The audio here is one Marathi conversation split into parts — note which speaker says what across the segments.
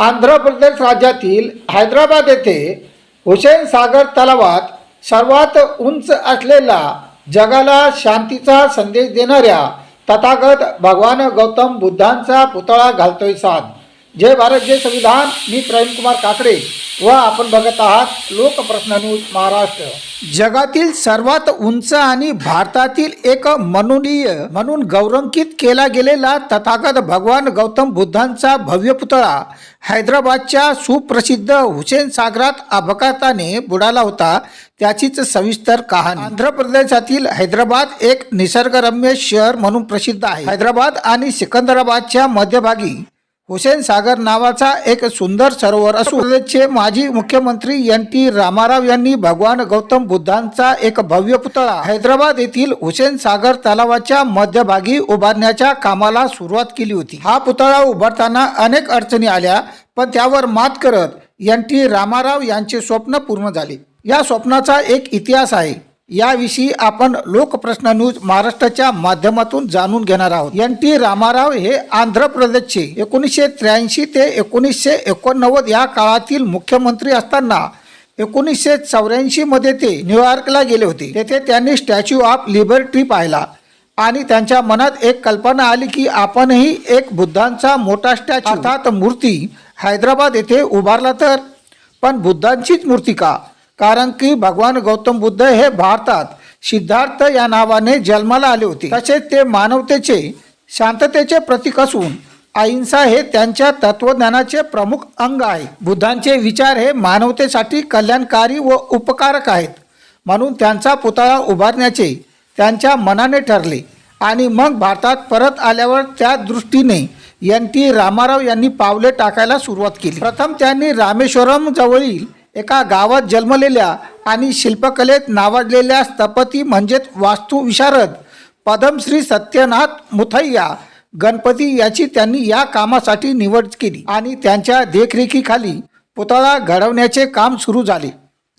Speaker 1: आंध्र प्रदेश राज्यातील हैदराबाद येथे हुसेन सागर तलावात सर्वात उंच असलेला जगाला शांतीचा संदेश देणाऱ्या तथागत भगवान गौतम बुद्धांचा पुतळा घालतोय साथ. जय भारत जय संविधान. मी प्रवीणकुमार काकडे व आपण बघत आहात लोकप्रश्न न्यूज महाराष्ट्र. जगातील सर्वात उंच आणि भारतातील एक मनोनीय म्हणून गौरवान्वित केला गेलेला तथागत भगवान गौतम बुद्धांचा भव्य पुतळा हैदराबादच्या सुप्रसिद्ध हुसेन सागरात अपघाताने बुडाला होता. त्याचीच सविस्तर कहाणी. आंध्र प्रदेशातील हैदराबाद एक निसर्गरम्य शहर म्हणून प्रसिद्ध आहे. हैदराबाद आणि सिकंदराबादच्या मध्यभागी हुसेन सागर नावाचा एक सुंदर सरोवर असून प्रदेशचे माजी मुख्यमंत्री NT रामाराव यांनी भगवान गौतम बुद्धांचा एक भव्य पुतळा हैदराबाद येथील हुसेन सागर तलावाच्या मध्यभागी उभारण्याच्या कामाला सुरुवात केली होती. हा पुतळा उभारताना अनेक अडचणी आल्या, पण त्यावर मात करत NT रामाराव यांचे स्वप्न पूर्ण झाले. या स्वप्नाचा एक इतिहास आहे. याविषयी आपण लोकप्रश्न न्यूज महाराष्ट्राच्या माध्यमातून जाणून घेणार आहोत. NT रामाराव हे आंध्र प्रदेशचे 1983 ते 1989 या काळातील मुख्यमंत्री असताना 1984 मध्ये ते न्यूयॉर्कला गेले होते. तेथे त्यांनी स्टॅच्यू ऑफ लिबर्टी पाहिला आणि त्यांच्या मनात एक कल्पना आली की आपणही एक बुद्धांचा मोठा स्टॅच्यू अर्थात मूर्ती हैदराबाद येथे उभारला तर. पण बुद्धांचीच मूर्ती का? कारण की भगवान गौतम बुद्ध हे भारतात सिद्धार्थ या नावाने जन्माला आले होते. तसेच ते मानवतेचे शांततेचे प्रतीक असून अहिंसा हे त्यांच्या तत्वज्ञानाचे प्रमुख अंग आहे. बुद्धांचे विचार हे मानवतेसाठी कल्याणकारी व उपकारक आहेत. म्हणून त्यांचा पुतळा उभारण्याचे त्यांच्या मनाने ठरले आणि मग भारतात परत आल्यावर त्या दृष्टीने NT रामाराव यांनी पावले टाकायला सुरुवात केली. प्रथम त्यांनी रामेश्वरम जवळील एका गावात जन्मलेल्या आणि शिल्पकलेत नावाजलेल्या स्थपती म्हणजेच वास्तुविशारद पद्मश्री सत्यनाथ मुथय्या गणपती याची त्यांनी या कामासाठी निवड केली आणि त्यांच्या देखरेखीखाली पुतळा घडवण्याचे काम सुरू झाले.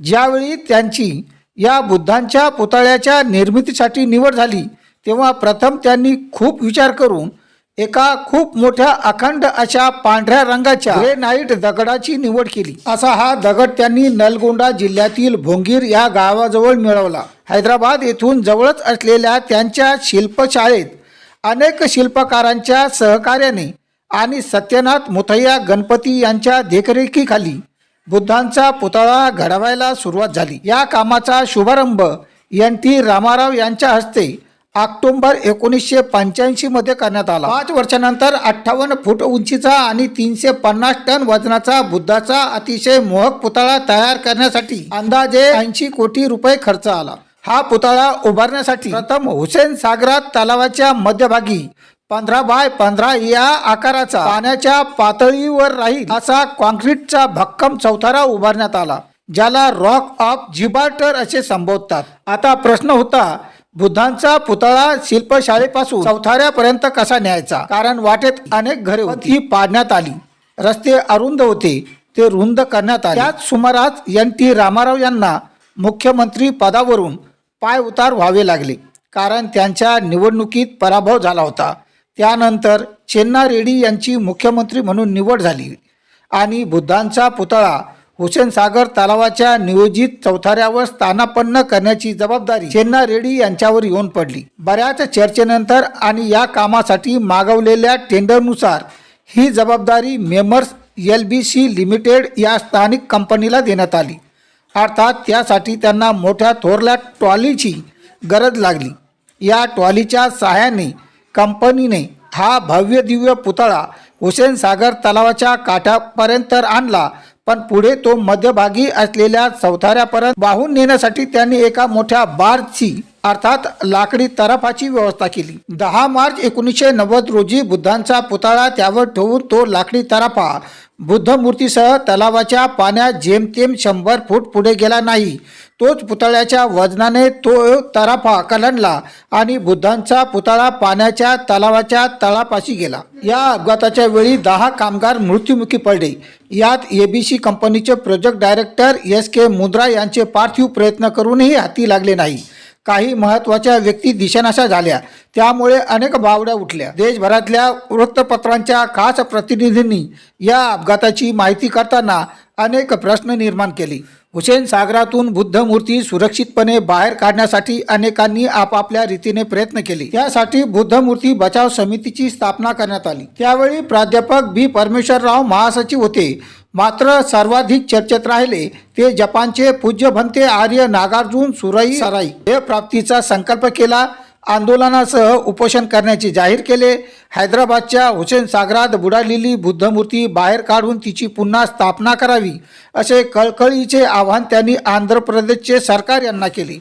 Speaker 1: ज्यावेळी त्यांची या बुद्धांच्या पुतळ्याच्या निर्मितीसाठी निवड झाली तेव्हा प्रथम त्यांनी खूप विचार करून एका खूप मोठ्या अखंड अशा पांढऱ्या रंगाच्या ग्रेनाइट दगडाची निवड केली. असा हा दगड त्यांनी नलगोंडा जिल्ह्यातील भोंगीर या गावाजवळ मिळवला. हैदराबाद येथून जवळच असलेल्या त्यांच्या शिल्पशाळेत अनेक शिल्पकारांच्या सहकार्याने आणि सत्यनाथ मुथय्या गणपती यांच्या देखरेखीखाली बुद्धांचा पुतळा घडवायला सुरुवात झाली. या कामाचा शुभारंभ NT रामाराव यांच्या हस्ते ऑक्टोबर 1985 मध्ये करण्यात आला. 5 वर्षानंतर 58 फूट उंचीचा आणि 350 टन वजनाचा बुद्धाचा अतिशय मोहक पुतळा तयार करण्यासाठी अंदाजे 80 कोटी रुपये खर्च आला. हा पुतळा उभारण्यासाठी प्रथम हुसेन सागरात तलावाच्या मध्यभागी 15 बाय 15 या आकाराचा पाण्याच्या पातळीवर राहील असा कॉन्क्रीटचा भक्कम चौथरा उभारण्यात आला, ज्याला रॉक ऑफ जिब्राल्टर असे संबोधतात. आता प्रश्न होता, बुद्धांचा पुतळा शिल्पशाळेपासून चौथऱ्यापर्यंत कसा न्यायचा? कारण वाटेत अनेक घरे होती पाडण्यात आली, रस्ते अरुंद होते, ते रुंद करण्यात आले. त्याच सुमारास NT रामाराव यांना मुख्यमंत्री पदावरून पाय उतार व्हावे लागले, कारण त्यांच्या निवडणुकीत पराभव झाला होता. त्यानंतर चेन्ना रेड्डी यांची मुख्यमंत्री म्हणून निवड झाली आणि बुद्धांचा पुतळा हुसेन सागर तलावाच्या नियोजित चौथऱ्यावर स्थानापन्न करण्याची जबाबदारी चेन्ना रेड्डी यांच्यावर येऊन पडली. बऱ्याच चर्चेनंतर आणि या कामासाठी मागवलेल्या टेंडरनुसार ही जबाबदारी मेमर्स LBC लिमिटेड या स्थानिक कंपनीला देण्यात आली. अर्थात त्यासाठी त्यांना मोठ्या थोरल्या ट्रॉलीची गरज लागली. या ट्रॉलीच्या सहाय्याने कंपनीने हा भव्य दिव्य पुतळा हुसेन सागर तलावाच्या काठापर्यंत आणला, पण पुढे तो मध्यभागी असलेल्या चौथऱ्यापर्यंत वाहून नेण्यासाठी त्यांनी एका मोठ्या बारची अर्थात लाकडी तराफाची व्यवस्था केली. 10 मार्च 1990 रोजी बुद्धांचा पुतळा त्यावर ठेवून तो लाकडी तराफा बुद्ध मूर्तीसह तलावाच्या पाण्यात जेमतेम 100 फूट पुढे गेला नाही. तोच पुतळ्याच्या वजनाने तो तराफा कलंडला आणि बुद्धांचा पुतळा पाण्याच्या तलावाच्या तळापाशी गेला. या अपघाताच्या वेळी 10 कामगार मृत्युमुखी पडले. यात ABC कंपनीचे प्रोजेक्ट डायरेक्टर SK मुंद्रा यांचे पार्थिव प्रयत्न करूनही हाती लागले नाही. काही महत्त्वाच्या व्यक्ती दिसेनाशा झाल्या, त्यामुळे अनेक बावड्या उठल्या. देशभरातल्या वृत्तपत्रांच्या खास प्रतिनिधींनी या अपघाताची माहिती करताना अनेक प्रश्न निर्माण केले. हुसेन सागरातून बुद्धमूर्ती सुरक्षितपणे बाहेर काढण्यासाठी अनेकांनी आपापल्या रीतीने प्रयत्न केले. त्यासाठी बुद्धमूर्ती बचाव समितीची स्थापना करण्यात आली. त्यावेळी प्राध्यापक बी परमेश्वरराव महासचिव होते. मात्र सर्वाधिक चर्चेत राहिले ते जपानचे पूज्य भंते आर्य नागार्जुन सुराई सराई. हे प्राप्तीचा संकल्प केला, आंदोलनासह उपोषण करण्याचे जाहीर केले. हैदराबादच्या हुसेन सागरात बुडालेली बुद्धमूर्ती बाहेर काढून तिची पुन्हा स्थापना करावी असे कळकळीचे आवाहन त्यांनी आंध्र प्रदेशचे सरकार यांना केले.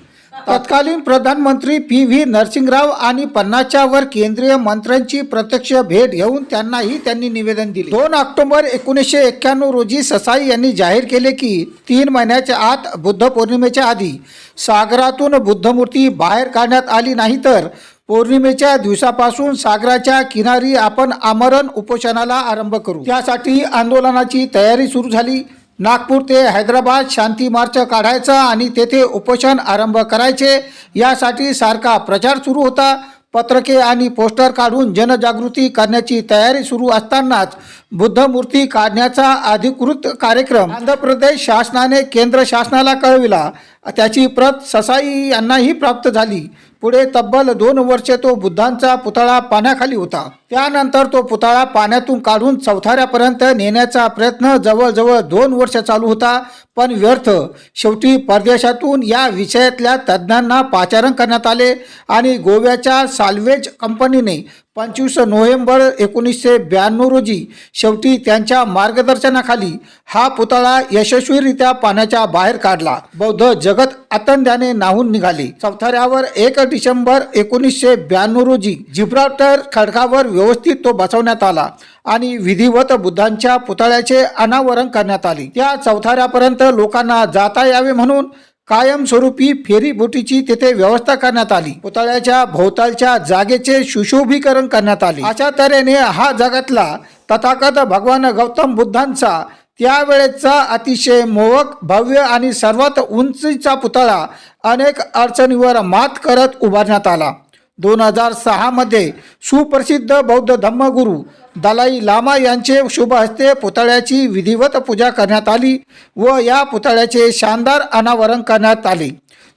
Speaker 1: तत्कालीन प्रधानमंत्री पी.व्ही. नरसिंहराव आणि 50च्या वर केंद्रीय मंत्र्यांची प्रत्यक्ष भेट घेऊन त्यांनी निवेदन दिले. 2 ऑक्टोबर 1991 रोजी ससाई यांनी जाहीर केले की 3 महिन्याच्या आत बुद्ध पौर्णिमेच्या आधी सागरातून बुद्धमूर्ती बाहेर काढण्यात आली नाही तर पौर्णिमेच्या दिवसापासून सागराच्या किनारी आपण आमरण उपोषणाला आरंभ करू. त्यासाठी आंदोलनाची तयारी सुरू झाली. नागपूर ते हैदराबाद शांती मार्च काढायचा आणि तेथे उपोषण आरंभ करायचे यासाठी सारखा प्रचार सुरू होता. पत्रके आणि पोस्टर काढून जनजागृती करण्याची तयारी सुरू असतानाच बुद्धमूर्ती काढण्याचा अधिकृत कार्यक्रम आंध्र प्रदेश शासनाने केंद्र शासनाला कळविला. त्याची प्रत ससाई यांनाही प्राप्त झाली. पुढे तब्बल 2 वर्षे तो बुद्धांचा पुतळा पाण्याखाली होता. त्यानंतर तो पुतळा पाण्यातून काढून चौथाऱ्यापर्यंत नेण्याचा प्रयत्न जवळजवळ 2 वर्ष चालू होता, पण व्यर्थ. शेवटी परदेशातून या विषयातल्या तज्ज्ञांना पाचारण करण्यात आले आणि गोव्याच्या साल्वेज कंपनीने 25 नोव्हेंबर 1992 रोजी शेवटी त्यांच्या मार्गदर्शनाखाली हा पुतळा यशस्वीरित्या पाण्याच्या बाहेर काढला. बौद्ध जगत आतंत्याने नाहून निघाले. चौथाऱ्यावर 1 डिसेंबर 1992 रोजी जिब्राल्टर खडकावर व्यवस्थित तो बसवण्यात आला आणि विधिवत बुद्धांच्या पुतळ्याचे अनावरण करण्यात आले. त्या चौथाऱ्यापर्यंत लोकांना जाता यावे म्हणून कायमस्वरूपी फेरीबोटीची तेथे व्यवस्था करण्यात आली. पुतळ्याच्या भोवतालच्या जागेचे सुशोभीकरण करण्यात आले. अशा तऱ्हेने हा जगातला तथागत भगवान गौतम बुद्धांचा त्यावेळेचा अतिशय मोहक, भव्य आणि सर्वात उंचीचा पुतळा अनेक अडचणीवर मात करत उभारण्यात आला. 2006 मध्ये सुप्रसिद्ध बौद्ध धम्मगुरू दलाई लामा यांचे शुभ हस्ते पुतळ्याची विधिवत पूजा करण्यात आली व या पुतळ्याचे शानदार अनावरण करण्यात आले.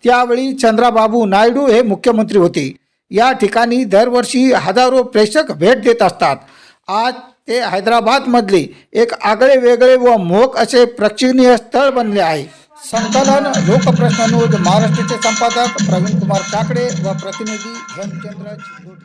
Speaker 1: त्यावेळी चंद्राबाबू नायडू हे मुख्यमंत्री होते. या ठिकाणी दरवर्षी हजारो प्रेक्षक भेट देत असतात. आज ते हैदराबादमधले एक आगळे वेगळे व मोहक असे प्रेक्षणीय स्थळ बनले आहे. संकलन लोकप्रश्न न्यूज महाराष्ट्राचे संपादक प्रवीण कुमार काकडे व प्रतिनिधी हेमचंद्र चिंचोटी.